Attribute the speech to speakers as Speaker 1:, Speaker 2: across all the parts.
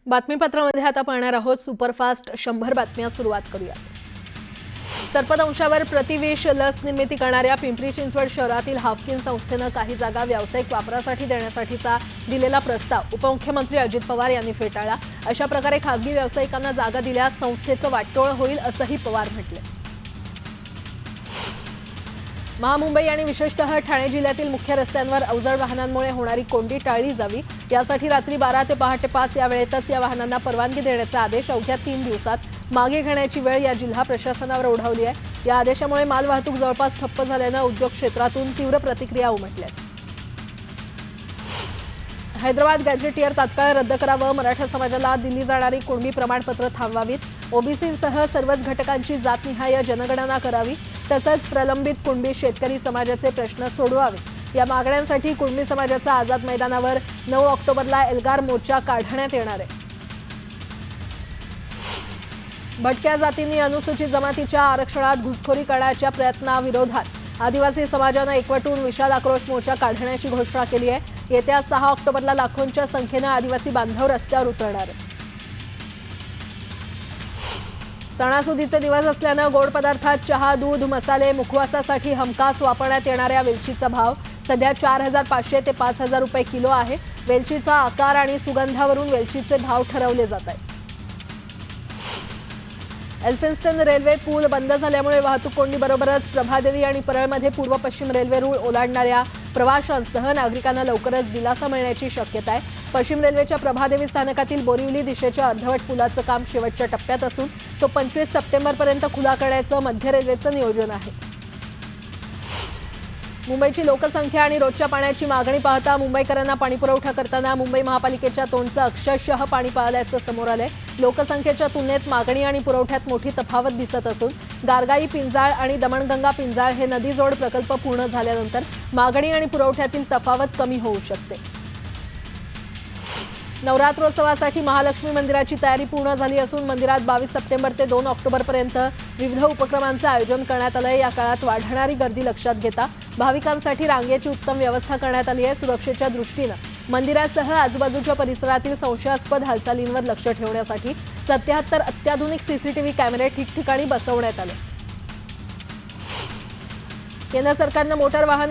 Speaker 1: बातमीपत्रामध्ये आता पाहणार आहोत सुपरफास्ट 100 बातम्या सुरुवात करूया। सर्पदंशावर प्रतिविष लस निर्मिती करणाऱ्या पिंपरी चिंचवड शहरातील हाफकिन संस्थेने काही जागा व्यावसायिक वापरासाठी देण्यासाठीचा दिलेला प्रस्ताव उपमुख्यमंत्री अजित पवार यांनी फेटाळला। अशा प्रकारे खासगी व्यावसायिकांना जागा दिल्यास संस्थेचं वाटोळ होईल असंही पवार म्हटले। महामुंबई आणि विशेषतः ठाणे जिल्ह्यातील मुख्य रस्त्यांवर अवजड वाहनांमुळे होणारी कोंडी टाळली जावी यासाठी रात्री 12 ते पहाटे 5 या वेळेतच या वाहनांना परवानगी देण्याचा आदेश अवघ्या 3 दिवसात मागे घेण्याची वेळ या जिल्हा प्रशासनावर ओढावली आहे। या आदेशामुळे मालवाहतूक जवळपास ठप्प झाल्याने उद्योग क्षेत्रातून तीव्र प्रतिक्रिया उमटल्या। हैदराबाद गॅजेटियर तात्काळ रद्द करावं, मराठा समाजाला दिली जाणारी कुणबी प्रमाणपत्र थांबवावीत, ओबीसींसह सर्वच घटकांची जातनिहाय जनगणना करावी, तसंच प्रलंबित कुणबी शेतकरी समाजाचे प्रश्न सोडवावे या मागण्यांसाठी कुणबी समाजाचा आझाद मैदानावर 9 ऑक्टोबरला एल्गार मोर्चा काढण्यात येणार आहे। भटक्या जातींनी अनुसूचित जमातीच्या आरक्षणात घुसखोरी करण्याच्या प्रयत्नाविरोधात आदिवासी समाजानं एकवटून विशाल आक्रोश मोर्चा काढण्याची घोषणा केली आहे। येत्या 6 ऑक्टोबरला लाखोंच्या संख्येने आदिवासी बांधव रस्त्यावर उतरणार आहेत। सणासुदीचे दिवस असल्यानं गोड पदार्थात चहा, दूध, मसाले, मुखवासासाठी हमखास वापरण्यात येणाऱ्या वेलचीचा भाव सध्या 4500 ते 5000 रुपये किलो आहे। वेलचीचा आकार आणि सुगंधावरून वेलचीचे भाव ठरवले जात आहेत। एल्फिन्स्टन रेल्वे पूल बंद झाल्यामुळे वाहतूक कोंडीबरोबरच प्रभादेवी आणि परळमध्ये पूर्व पश्चिम रेल्वे रूळ ओलांडणाऱ्या प्रवाशांसह नागरिकांना लवकरच दिलासा मिळण्याची शक्यता आहे। पश्चिम रेल्वेच्या प्रभादेवी स्थानकातील बोरिवली दिशेच्या अर्धवट पुलाचं काम शेवटच्या टप्प्यात असून तो 25 सप्टेंबरपर्यंत खुला करण्याचं मध्य रेल्वेचं नियोजन आहे। मुंबईची लोकसंख्या आणि रोजच्या पाण्याची मागणी पाहता मुंबईकरांना पाणीपुरवठा करताना मुंबई महापालिकेच्या तोंडचं अक्षरशः पाणी पाळल्याचं समोर आलंय। लोकसंख्येच्या तुलनेत मागणी आणि पुरवठ्यात मोठी तफावत दिसत असून गारगाई पिंजाळ आणि दमणगंगा पिंजाळ हे नदीजोड प्रकल्प पूर्ण झाल्यानंतर मागणी आणि पुरवठ्यातील तफावत कमी होऊ शकते। नवरात्रोत्सवासाठी महालक्ष्मी मंदिराची तयारी पूर्ण झाली असून मंदिरात 22 सप्टेंबर ते 2 ऑक्टोबरपर्यंत विविध उपक्रमांचं आयोजन करण्यात आलंय। या काळात वाढणारी गर्दी लक्षात घेता भाविकांसाठी रांगेची उत्तम व्यवस्था करण्यात आली आहे। सुरक्षेच्या दृष्टीनं मंदिरासह आजूबाजूच्या परिसरातील संशयास्पद हालचालींवर लक्ष ठेवण्यासाठी 77 अत्याधुनिक सीसीटीव्ही कॅमेरे ठिकठिकाणी बसवण्यात आले। केंद्र सरकारनं मोटार वाहन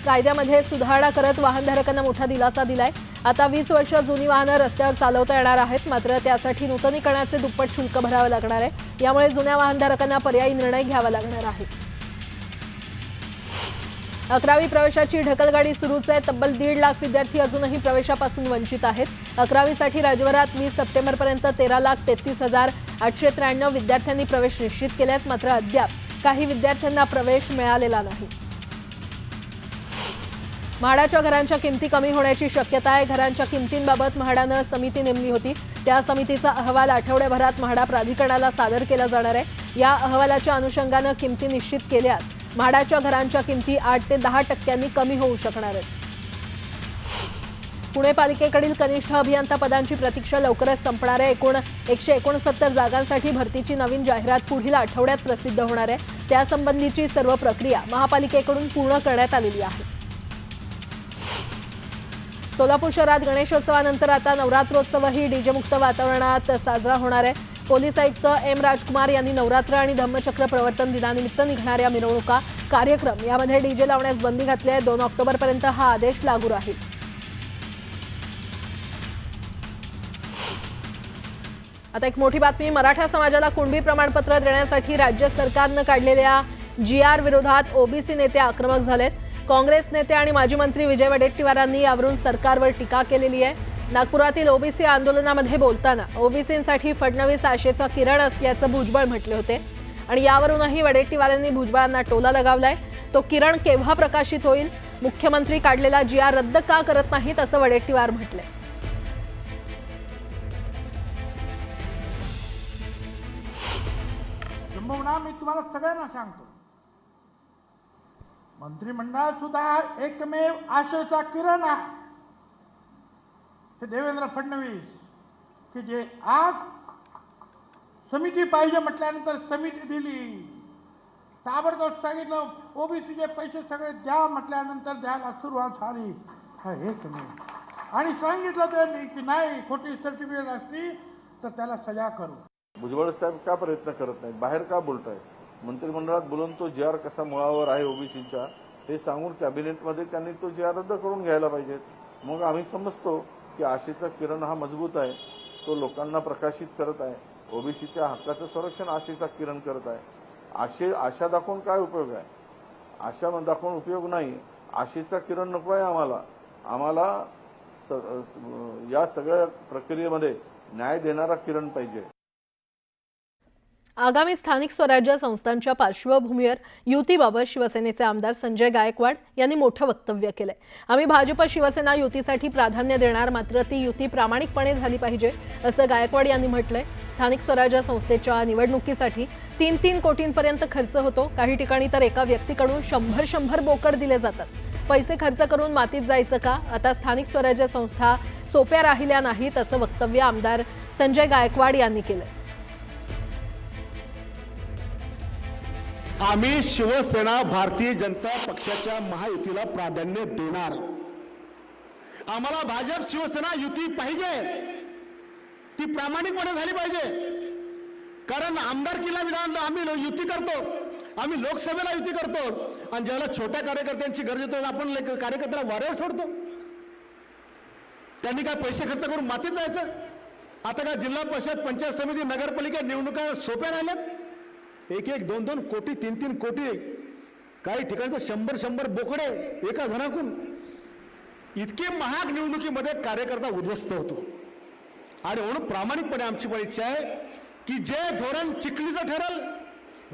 Speaker 1: कायद्यामध्ये सुधारणा करत वाहनधारकांना मोठा दिलासा दिलाय। आता 20 वर्ष जुनी वाहनं रस्त्यावर चालवता येणार आहेत, मात्र त्यासाठी नूतनीकरणाचे दुप्पट शुल्क भरावे लागणार आहे। यामुळे जुन्या वाहनधारकांना पर्यायी निर्णय घ्यावा लागणार आहे। 11वी प्रवेशाची ढकलगाडी सुरूच आहे। तब्बल 1.5 लाख विद्यार्थी अजूनही प्रवेशापासून वंचित आहेत। 11वीसाठी राज्यभरात 20 सप्टेंबरपर्यंत 13,33,893 विद्यार्थ्यांनी प्रवेश निश्चित केले आहेत, मात्र अद्याप काही विद्यार्थ्यांना प्रवेश मिळालेला नाही। म्हाडाच्या घरांच्या किमती कमी होण्याची शक्यता आहे। घरांच्या किमतींबाबत म्हाडानं समिती नेमली होती। त्या समितीचा अहवाल आठवड्याभरात म्हाडा प्राधिकरणाला सादर केला जाणार आहे। या अहवालाच्या अनुषंगानं किमती निश्चित केल्यास म्हाडाच्या घरांच्या किमती 8 ते 10% कमी होऊ शकणार आहेत। पुणे पालिकेकडील कनिष्ठ अभियंता पदांची प्रतीक्षा लवकरच संपणार आहे। एकूण 169 जागांसाठी भरतीची नवीन जाहिरात पुढील आठवड्यात प्रसिद्ध होणार आहे। त्यासंबंधीची सर्व प्रक्रिया महापालिकेकडून पूर्ण करण्यात आलेली आहे। सोलापूर शहरात गणेशोत्सवानंतर आता नवरात्रोत्सवही डीजेमुक्त वातावरणात साजरा होणार आहे। पोलीस आयुक्त एम राजकुमार यांनी नवरात्र आणि धम्मचक्र प्रवर्तन दिनानिमित्त निघणाऱ्या मिरवणुका, कार्यक्रम यामध्ये डीजे लावण्यास बंदी घातली आहे। 2 ऑक्टोबरपर्यंत हा आदेश लागू राहील। आता एक मोठी बातमी, मराठा समाजाला कुणबी प्रमाणपत्र देण्यासाठी राज्य सरकारनं काढलेल्या GR विरोधात ओबीसी नेते आक्रमक झालेत। काँग्रेस नेते आणि माजी मंत्री विजय वडेट्टीवारांनी यावरून सरकारवर टीका केलेली आहे। नागपुरातील ओबीसी आंदोलनामध्ये बोलताना ओबीसींसाठी फडणवीस आशेचा किरण असल्याचं भुजबळ म्हटले होते आणि यावरूनही वडेट्टीवारांनी भुजबळांना टोला लगावलाय। तो किरण केव्हा प्रकाशित होईल? मुख्यमंत्री काढलेला GR रद्द का करत नाहीत असं वडेट्टीवार म्हटले।
Speaker 2: मी तुम्हाला सगळ्यांना सांगतो, मंत्रिमंडळात सुद्धा एकमेव आशेचा किरण आहे हे देवेंद्र फडणवीस, की जे आज समिती पाहिजे म्हटल्यानंतर समिती दिली, ताबडतोब सांगितलं ओबीसीचे पैसे सगळे द्या म्हटल्यानंतर द्यायला सुरुवात झाली। हा एकमेव आणि सांगितलं त्यांनी की नाही खोटी सर्टिफिकेट असती तर त्याला सजा करू.
Speaker 3: भुजबळ साहेब का प्रयत्न करत नाहीत, बाहेर का बोलतायत? मंत्रिमंडळात बोलून तो जी आर कसा मुळावर आहे ओबीसीचा हे सांगून कॅबिनेटमध्ये त्यांनी तो जी आर रद्द करून घ्यायला पाहिजेत. मग आम्ही समजतो की आशेचा किरण हा मजबूत आहे, तो लोकांना प्रकाशित करत आहे, ओबीसीच्या हक्काचं संरक्षण आशेचा किरण करत आहे. आशा दाखवून काय उपयोग आहे? आशा दाखवून उपयोग नाही. आशेचा किरण नको आहे आम्हाला या सगळ्या प्रक्रियेमध्ये न्याय देणारा किरण पाहिजे.
Speaker 1: आगामी स्थानिक स्वराज्य संस्थांच्या पार्श्वभूमीवर युतीबाबत शिवसेनेचे आमदार संजय गायकवाड यांनी मोठं वक्तव्य केलंय. आम्ही भाजप शिवसेना युतीसाठी प्राधान्य देणार, मात्र ती युती प्रामाणिकपणे झाली पाहिजे असं गायकवाड यांनी म्हटलंय. स्थानिक स्वराज्य संस्थेच्या निवडणुकीसाठी 3-3 कोटींपर्यंत खर्च होतो. काही ठिकाणी तर एका व्यक्तीकडून 100 बोकड दिले जातात. पैसे खर्च करून मातीत जायचं का? आता स्थानिक स्वराज्य संस्था सोप्या राहिल्या नाहीत असं वक्तव्य आमदार संजय गायकवाड यांनी केलंय.
Speaker 4: आम्ही शिवसेना भारतीय जनता पक्षाच्या महायुतीला प्राधान्य देणार. आम्हाला भाजप शिवसेना युती पाहिजे, ती प्रामाणिकपणे झाली पाहिजे. कारण आमदारकीला विधान आम्ही युती करतो, आम्ही लोकसभेला युती करतो आणि ज्याला छोट्या कार्यकर्त्यांची गरज येते आपण कार्यकर्त्याला वाऱ्यावर सोडतो. त्यांनी काय पैसे खर्च करून मातीत जायचं? आता काय जिल्हा परिषद, पंचायत समिती, नगरपालिका निवडणुका सोप्या राहिल्यात? 1-1, 2-2 कोटी, 3-3 कोटी, काही ठिकाणी तर 100 बोकडे एका जणाकडून. इतके महाग निवडणुकीमध्ये कार्यकर्ता उद्ध्वस्त होतो. आणि म्हणून प्रामाणिकपणे आमची पण इच्छा आहे की जे धोरण चिखलीचं ठरल,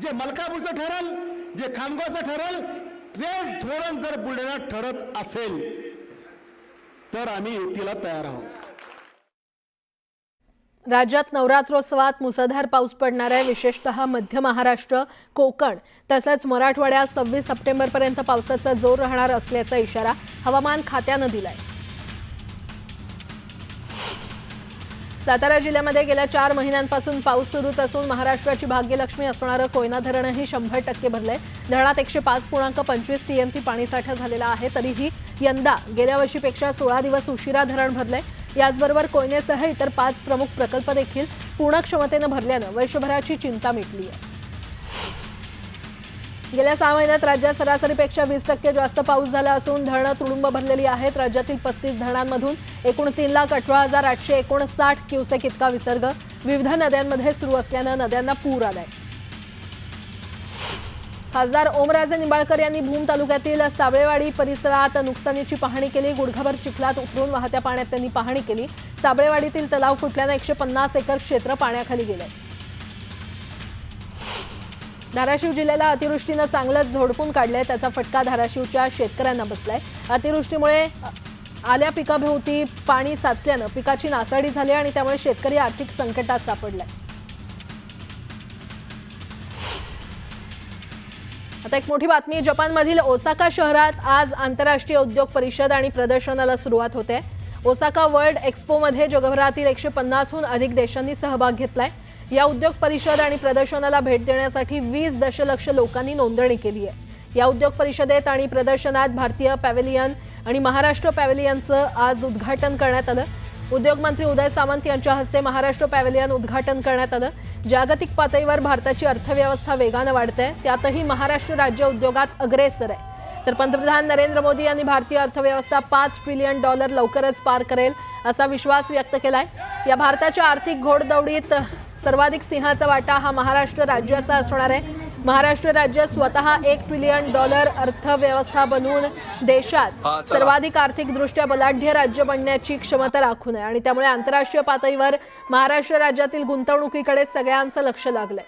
Speaker 4: जे मलकापूरचं ठरल, जे खामगावचं ठरल, तेच धोरण जर बुलढाण्यात ठरत असेल तर आम्ही युतीला तयार आहोत.
Speaker 1: राज्यात नवरात्रोत्सवात मुसळधार पाऊस पडणार आहे. विशेषतः मध्य महाराष्ट्र, कोकण तसंच मराठवाड्यात 26 सप्टेंबरपर्यंत पावसाचा जोर राहणार असल्याचा इशारा हवामान खात्यानं दिलाय. सातारा जिल्ह्यामध्ये गेल्या 4 महिन्यांपासून पाऊस सुरूच असून महाराष्ट्राची भाग्यलक्ष्मी असणारं कोयना धरणही 100% भरलंय. धरणात 105.25 टीएमसी पाणीसाठा झालेला आहे. तरीही यंदा गेल्या वर्षीपेक्षा 16 दिवस उशिरा धरण भरलंय. याचबरोबर कोयनेसह इतर 5 प्रमुख प्रकल्प देखील पूर्ण क्षमतेनं भरल्यानं वर्षभराची चिंता मिटली आहे. गेल्या 6 महिन्यात राज्यात सरासरीपेक्षा 20% जास्त पाऊस झाला असून धरणं तुडुंब भरलेली आहेत. राज्यातील 35 धरणांमधून एकूण 3,18,859 क्युसेक इतका विसर्ग विविध नद्यांमध्ये सुरू असल्यानं नद्यांना पूर आलाय. खासदार ओमराजे निंबाळकर यांनी भूम तालुक्यातील साबळेवाडी परिसरात नुकसानीची पाहणी केली. गुडघाभर चिखलात उतरून वाहत्या पाण्यात त्यांनी पाहणी केली. साबळेवाडीतील तलाव फुटल्यानं 150 एकर क्षेत्र पाण्याखाली गेलंय. धाराशिव जिल्ह्याला अतिवृष्टीनं चांगलंच झोडपून काढलंय. त्याचा फटका धाराशिवच्या शेतकऱ्यांना बसलाय. अतिवृष्टीमुळे आल्या पिकाभोवती पाणी साचल्यानं पिकाची नासाडी झाली आणि त्यामुळे शेतकरी आर्थिक संकटात सापडलाय. आता एक मोठी बातमी. जपानमधील ओसाका शहरात आज आंतरराष्ट्रीय उद्योग परिषद आणि प्रदर्शनाला सुरुवात होते. ओसाका वर्ल्ड एक्स्पोमध्ये जगभरातील 150हून अधिक देशांनी सहभाग घेतलाय. या उद्योग परिषद आणि प्रदर्शनाला भेट देण्यासाठी 20 दशलक्ष लोकांनी नोंदणी केली आहे. या उद्योग परिषदेत आणि प्रदर्शनात भारतीय पॅव्हेलियन आणि महाराष्ट्र पॅव्हेलियनचं आज उद्घाटन करण्यात आलं. उद्योग मंत्री उदय सामंत यांच्या हस्ते महाराष्ट्र पॅव्हेलियन उद्घाटन करण्यात आलं. जागतिक पातळीवर भारताची अर्थव्यवस्था वेगानं वाढते, त्यातही महाराष्ट्र राज्य उद्योगात अग्रेसर आहे. तर पंतप्रधान नरेंद्र मोदी यांनी भारतीय अर्थव्यवस्था $5 ट्रिलियन लवकरच पार करेल असा विश्वास व्यक्त केलाय. या भारताच्या आर्थिक घोडदौडीत सर्वाधिक सिंहाचा वाटा हा महाराष्ट्र राज्याचा असणार आहे. महाराष्ट्र राज्य स्वतः $1 ट्रिलियन अर्थव्यवस्था बनवून देशात सर्वाधिक आर्थिकदृष्ट्या बलाढ्य राज्य बनण्याची क्षमता राखून आहे आणि त्यामुळे आंतरराष्ट्रीय पातळीवर महाराष्ट्र राज्यातील गुंतवणुकीकडे सगळ्यांचं लक्ष लागलंय.